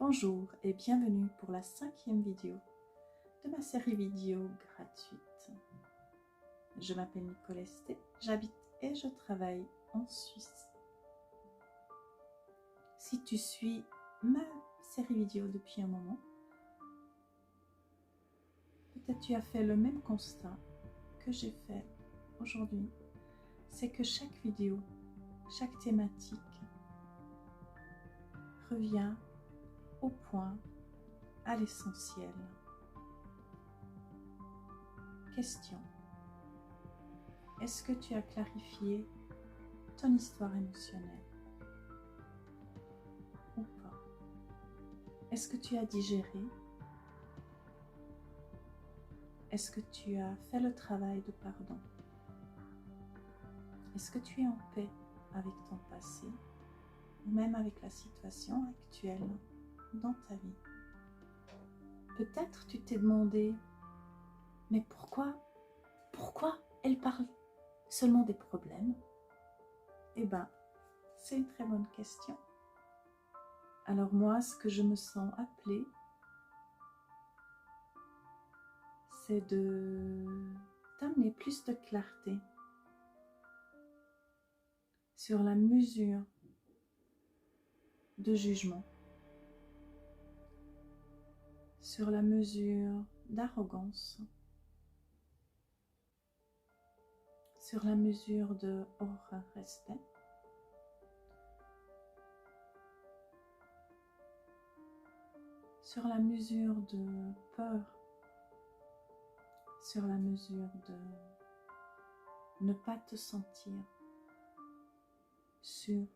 Bonjour et bienvenue pour la 5e vidéo de ma série vidéo gratuite. Je m'appelle Nicole Esté, j'habite et je travaille en Suisse. Si tu suis ma série vidéo depuis un moment, peut-être tu as fait le même constat que j'ai fait aujourd'hui. C'est que chaque vidéo, chaque thématique revient au point, à l'essentiel. Question. Est-ce que tu as clarifié ton histoire émotionnelle ou pas? Est-ce que tu as digéré? Est-ce que tu as fait le travail de pardon? Est-ce que tu es en paix avec ton passé ou même avec la situation actuelle dans ta vie? Peut-être tu t'es demandé, mais pourquoi elle parle seulement des problèmes? Eh bien, c'est une très bonne question. Alors moi, ce que je me sens appelée, c'est d'amener plus de clarté sur la mesure de jugement, sur la mesure d'arrogance, sur la mesure de hors-respect, sur la mesure de peur, sur la mesure de ne pas te sentir sûr,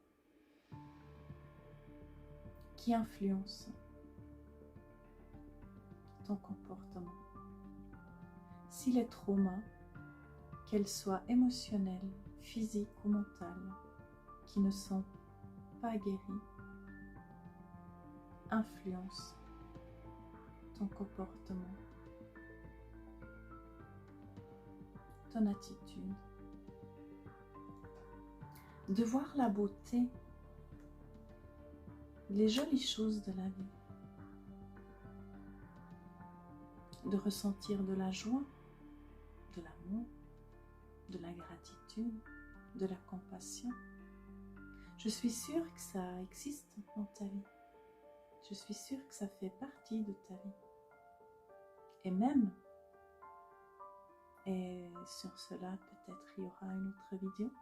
qui influence ton comportement. Si les traumas, qu'elles soient émotionnels, physiques ou mentales, qui ne sont pas guéris, influencent ton comportement, ton attitude, de voir la beauté, les jolies choses de la vie, de ressentir de la joie, de l'amour, de la gratitude, de la compassion. Je suis sûre que ça existe dans ta vie. Je suis sûre que ça fait partie de ta vie. Et même, et sur cela peut-être il y aura une autre vidéo,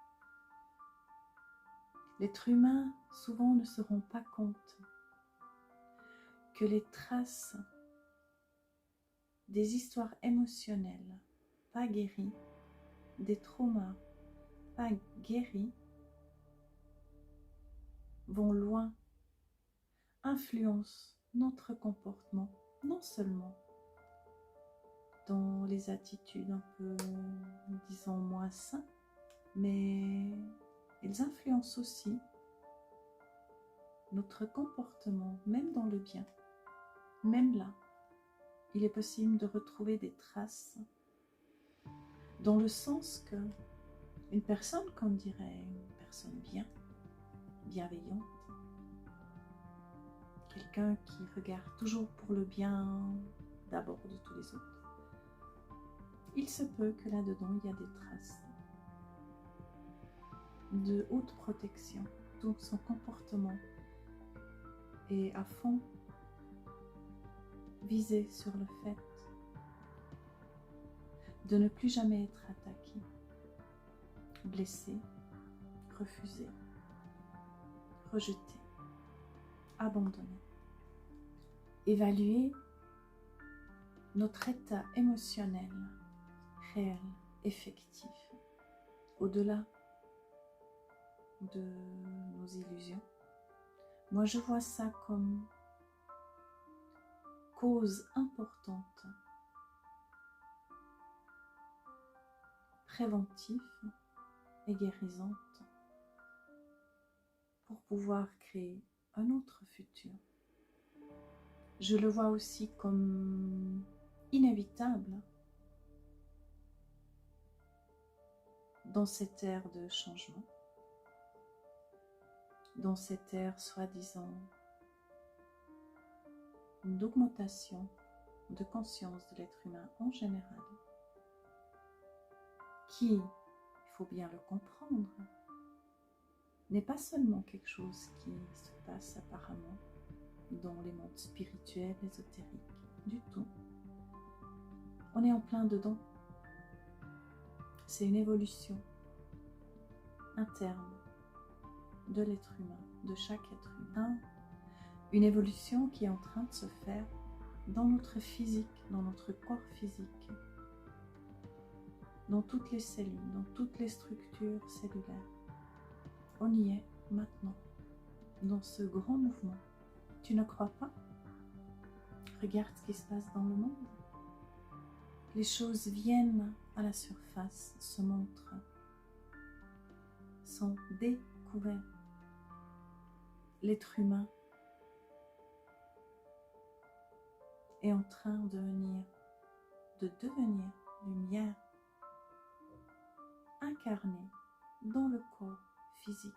l'être humain souvent ne se rend pas compte que les traces des histoires émotionnelles pas guéries, des traumas pas guéris, vont loin, influencent notre comportement, non seulement dans les attitudes un peu, disons, moins saines, mais elles influencent aussi notre comportement, même dans le bien. Même là, il est possible de retrouver des traces, dans le sens que une personne, qu'on dirait une personne bienveillante, quelqu'un qui regarde toujours pour le bien d'abord de tous les autres, il se peut que là-dedans il y a des traces de haute protection. Donc son comportement est à fond visé sur le fait de ne plus jamais être attaqué, blessé, refusé, rejeté, abandonné. Évaluer notre état émotionnel réel, effectif, au-delà de nos illusions. Moi, je vois ça comme cause importante, préventive et guérisante pour pouvoir créer un autre futur. Je le vois aussi comme inévitable dans cette ère de changement, dans cette ère soi-disant d'augmentation de conscience de l'être humain en général, qui, il faut bien le comprendre, n'est pas seulement quelque chose qui se passe apparemment dans les mondes spirituels, ésotériques, du tout. On est en plein dedans. C'est une évolution interne de l'être humain, de chaque être humain. Une évolution qui est en train de se faire dans notre physique, dans notre corps physique, dans toutes les cellules, dans toutes les structures cellulaires. On y est maintenant, dans ce grand mouvement. Tu ne crois pas? Regarde ce qui se passe dans le monde. Les choses viennent à la surface, se montrent, sont découvertes. L'être humain est en train de devenir lumière incarnée dans le corps physique.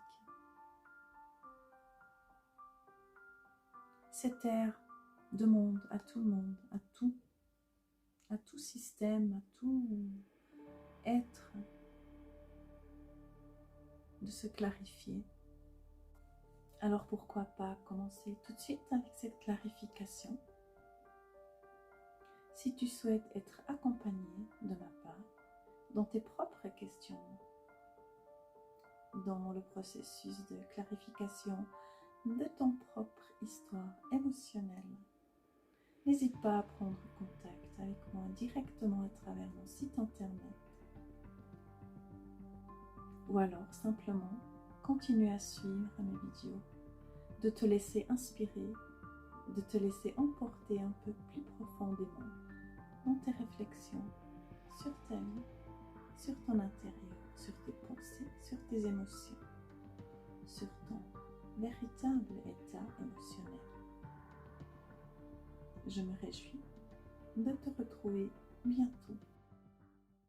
Cette ère demande à tout le monde, à tout système, à tout être, de se clarifier. Alors pourquoi pas commencer tout de suite avec cette clarification? Si tu souhaites être accompagné de ma part dans tes propres questionnements, dans le processus de clarification de ton propre histoire émotionnelle, n'hésite pas à prendre contact avec moi directement à travers mon site internet, ou alors simplement continue à suivre mes vidéos, de te laisser inspirer, de te laisser emporter un peu plus profondément dans tes réflexions sur ta vie, sur ton intérieur, sur tes pensées, sur tes émotions, sur ton véritable état émotionnel. Je me réjouis de te retrouver bientôt